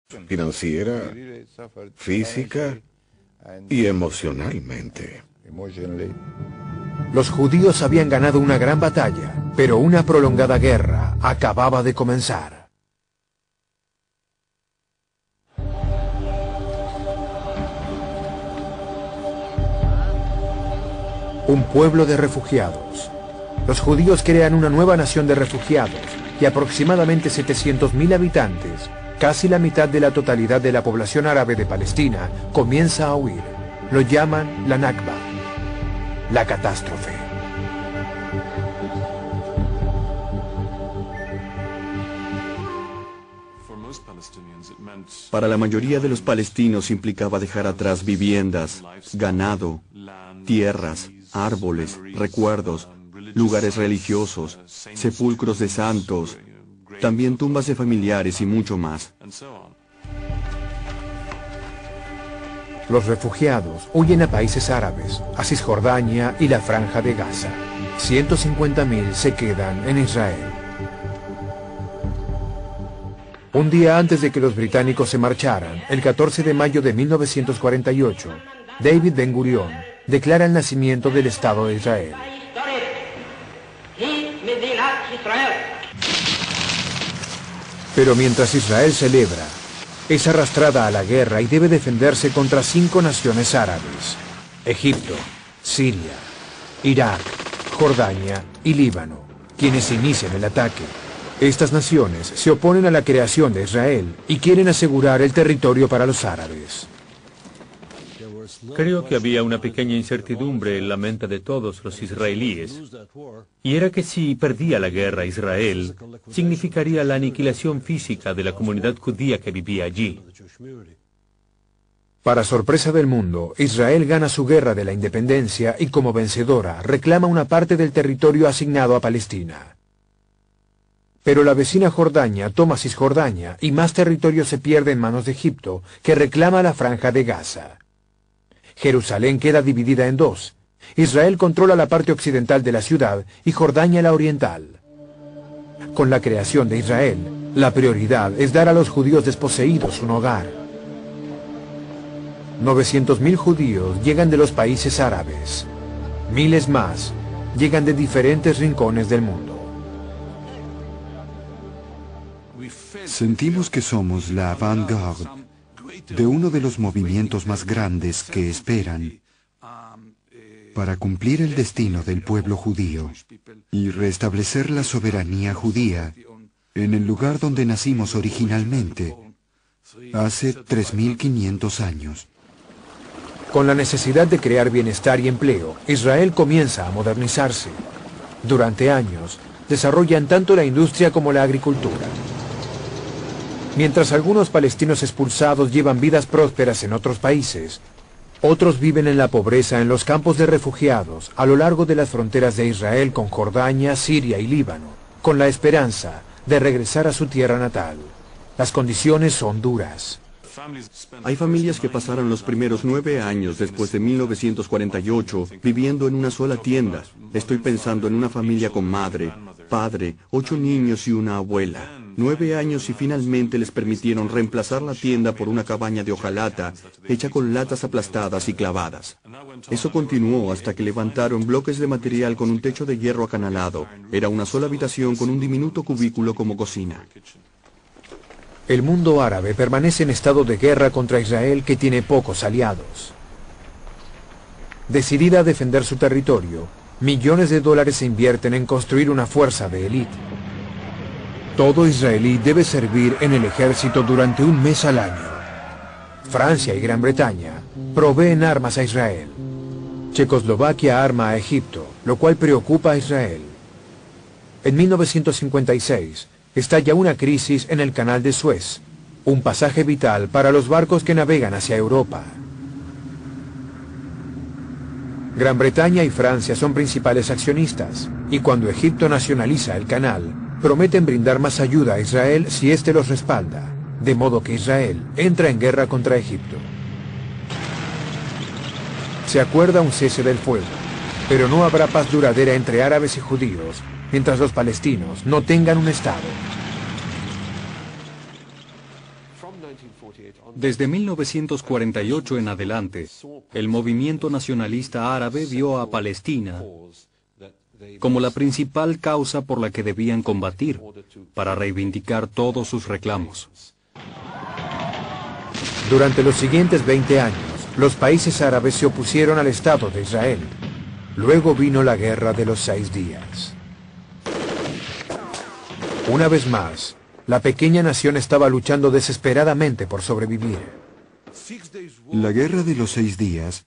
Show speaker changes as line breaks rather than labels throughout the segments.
financiera, física y emocionalmente.
Los judíos habían ganado una gran batalla, pero una prolongada guerra acababa de comenzar. Un pueblo de refugiados. Los judíos crean una nueva nación de refugiados y aproximadamente 700.000 habitantes, casi la mitad de la totalidad de la población árabe de Palestina, comienza a huir. Lo llaman la Nakba, la catástrofe.
Para la mayoría de los palestinos implicaba dejar atrás viviendas, ganado, tierras, árboles, recuerdos, lugares religiosos, sepulcros de santos, también tumbas de familiares y mucho más.
Los refugiados huyen a países árabes, a Cisjordania y la Franja de Gaza. 150.000 se quedan en Israel. Un día antes de que los británicos se marcharan, el 14 de mayo de 1948, David Ben-Gurión declara el nacimiento del Estado de Israel. Pero mientras Israel celebra, es arrastrada a la guerra y debe defenderse contra 5 naciones árabes: Egipto, Siria, Irak, Jordania y Líbano, quienes inician el ataque. Estas naciones se oponen a la creación de Israel y quieren asegurar el territorio para los árabes.
Creo que había una pequeña incertidumbre en la mente de todos los israelíes, y era que si perdía la guerra Israel, significaría la aniquilación física de la comunidad judía que vivía allí.
Para sorpresa del mundo, Israel gana su guerra de la independencia y como vencedora reclama una parte del territorio asignado a Palestina. Pero la vecina Jordania toma Cisjordania y más territorio se pierde en manos de Egipto, que reclama la Franja de Gaza. Jerusalén queda dividida en 2. Israel controla la parte occidental de la ciudad y Jordania la oriental. Con la creación de Israel, la prioridad es dar a los judíos desposeídos un hogar. 900.000 judíos llegan de los países árabes. Miles más llegan de diferentes rincones del mundo.
Sentimos que somos la avant-garde de uno de los movimientos más grandes que esperan para cumplir el destino del pueblo judío y restablecer la soberanía judía en el lugar donde nacimos originalmente, hace 3.500 años.
Con la necesidad de crear bienestar y empleo, Israel comienza a modernizarse. Durante años, desarrollan tanto la industria como la agricultura. Mientras algunos palestinos expulsados llevan vidas prósperas en otros países, otros viven en la pobreza en los campos de refugiados a lo largo de las fronteras de Israel con Jordania, Siria y Líbano, con la esperanza de regresar a su tierra natal. Las condiciones son duras.
Hay familias que pasaron los primeros 9 años después de 1948 viviendo en una sola tienda. Estoy pensando en una familia con madre, padre, 8 niños y una abuela. 9 años y finalmente les permitieron reemplazar la tienda por una cabaña de hojalata hecha con latas aplastadas y clavadas. Eso continuó hasta que levantaron bloques de material con un techo de hierro acanalado. Era una sola habitación con un diminuto cubículo como cocina.
El mundo árabe permanece en estado de guerra contra Israel, que tiene pocos aliados. Decidida a defender su territorio, millones de dólares se invierten en construir una fuerza de élite. Todo israelí debe servir en el ejército durante un mes al año. Francia y Gran Bretaña proveen armas a Israel. Checoslovaquia arma a Egipto, lo cual preocupa a Israel. En 1956, estalla una crisis en el Canal de Suez, un pasaje vital para los barcos que navegan hacia Europa. Gran Bretaña y Francia son principales accionistas, y cuando Egipto nacionaliza el canal, prometen brindar más ayuda a Israel si éste los respalda, de modo que Israel entra en guerra contra Egipto. Se acuerda un cese del fuego, pero no habrá paz duradera entre árabes y judíos mientras los palestinos no tengan un Estado.
Desde 1948 en adelante, el movimiento nacionalista árabe vio a Palestina como la principal causa por la que debían combatir para reivindicar todos sus reclamos.
Durante los siguientes 20 años, los países árabes se opusieron al Estado de Israel. Luego vino la Guerra de los 6 días. Una vez más, la pequeña nación estaba luchando desesperadamente por sobrevivir.
La Guerra de los 6 días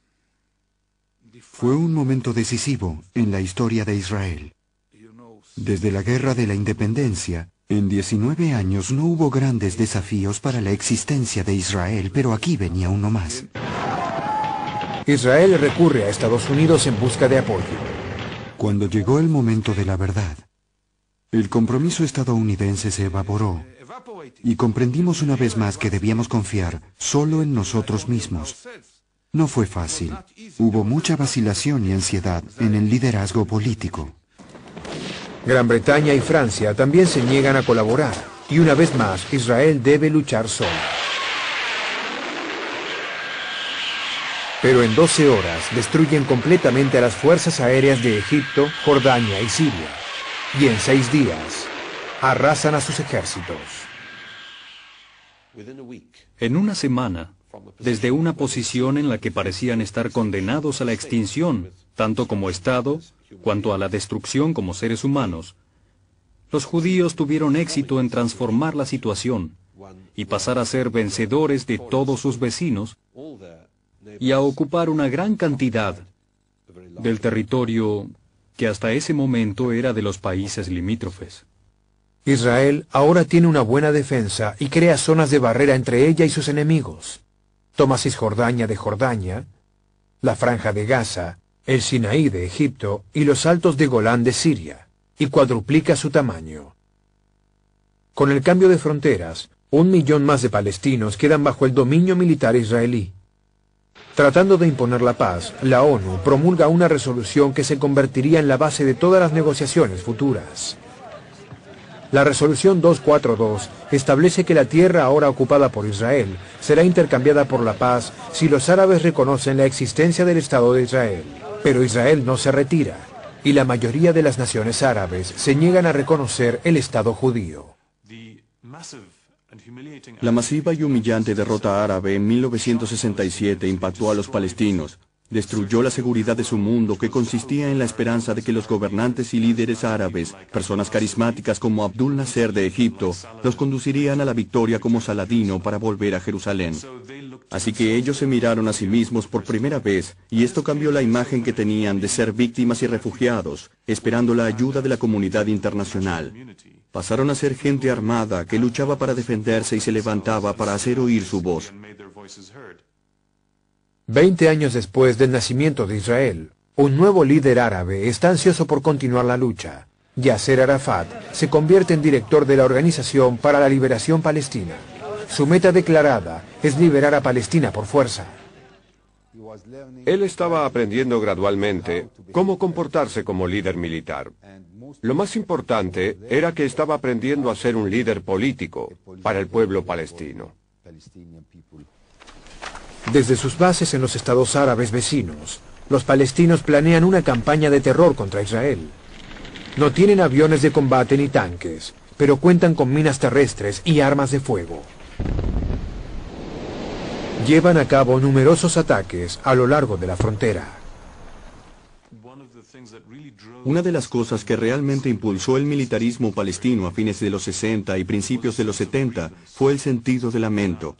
fue un momento decisivo en la historia de Israel. Desde la Guerra de la Independencia, en 19 años no hubo grandes desafíos para la existencia de Israel, pero aquí venía uno más.
Israel recurre a Estados Unidos en busca de apoyo.
Cuando llegó el momento de la verdad, el compromiso estadounidense se evaporó y comprendimos una vez más que debíamos confiar solo en nosotros mismos. No fue fácil. Hubo mucha vacilación y ansiedad en el liderazgo político.
Gran Bretaña y Francia también se niegan a colaborar, y una vez más Israel debe luchar solo. Pero en 12 horas destruyen completamente a las fuerzas aéreas de Egipto, Jordania y Siria, y en 6 días arrasan a sus ejércitos.
En una semana, desde una posición en la que parecían estar condenados a la extinción, tanto como Estado, cuanto a la destrucción como seres humanos, los judíos tuvieron éxito en transformar la situación y pasar a ser vencedores de todos sus vecinos y a ocupar una gran cantidad del territorio que hasta ese momento era de los países limítrofes.
Israel ahora tiene una buena defensa y crea zonas de barrera entre ella y sus enemigos. Toma Cisjordania de Jordania, la Franja de Gaza, el Sinaí de Egipto y los altos de Golán de Siria, y cuadruplica su tamaño. Con el cambio de fronteras, 1 millón más de palestinos quedan bajo el dominio militar israelí. Tratando de imponer la paz, la ONU promulga una resolución que se convertiría en la base de todas las negociaciones futuras. La resolución 242 establece que la tierra ahora ocupada por Israel será intercambiada por la paz si los árabes reconocen la existencia del Estado de Israel. Pero Israel no se retira, y la mayoría de las naciones árabes se niegan a reconocer el Estado judío.
La masiva y humillante derrota árabe en 1967 impactó a los palestinos. Destruyó la seguridad de su mundo, que consistía en la esperanza de que los gobernantes y líderes árabes, personas carismáticas como Abdul Nasser de Egipto, los conducirían a la victoria como Saladino para volver a Jerusalén. Así que ellos se miraron a sí mismos por primera vez, y esto cambió la imagen que tenían de ser víctimas y refugiados, esperando la ayuda de la comunidad internacional. Pasaron a ser gente armada que luchaba para defenderse y se levantaba para hacer oír su voz.
20 años después del nacimiento de Israel, un nuevo líder árabe está ansioso por continuar la lucha. Yasser Arafat se convierte en director de la Organización para la Liberación Palestina. Su meta declarada es liberar a Palestina por fuerza.
Él estaba aprendiendo gradualmente cómo comportarse como líder militar. Lo más importante era que estaba aprendiendo a ser un líder político para el pueblo palestino.
Desde sus bases en los estados árabes vecinos, los palestinos planean una campaña de terror contra Israel. No tienen aviones de combate ni tanques, pero cuentan con minas terrestres y armas de fuego. Llevan a cabo numerosos ataques a lo largo de la frontera.
Una de las cosas que realmente impulsó el militarismo palestino a fines de los 60 y principios de los 70 fue el sentido de lamento.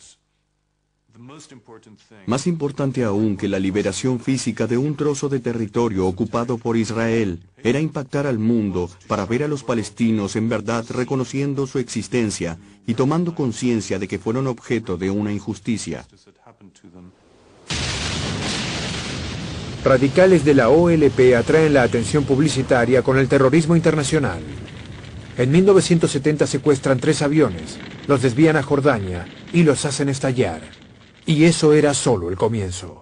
Más importante aún que la liberación física de un trozo de territorio ocupado por Israel era impactar al mundo para ver a los palestinos en verdad reconociendo su existencia y tomando conciencia de que fueron objeto de una injusticia.
Radicales de la OLP atraen la atención publicitaria con el terrorismo internacional. En 1970 secuestran 3 aviones, los desvían a Jordania y los hacen estallar. Y eso era solo el comienzo.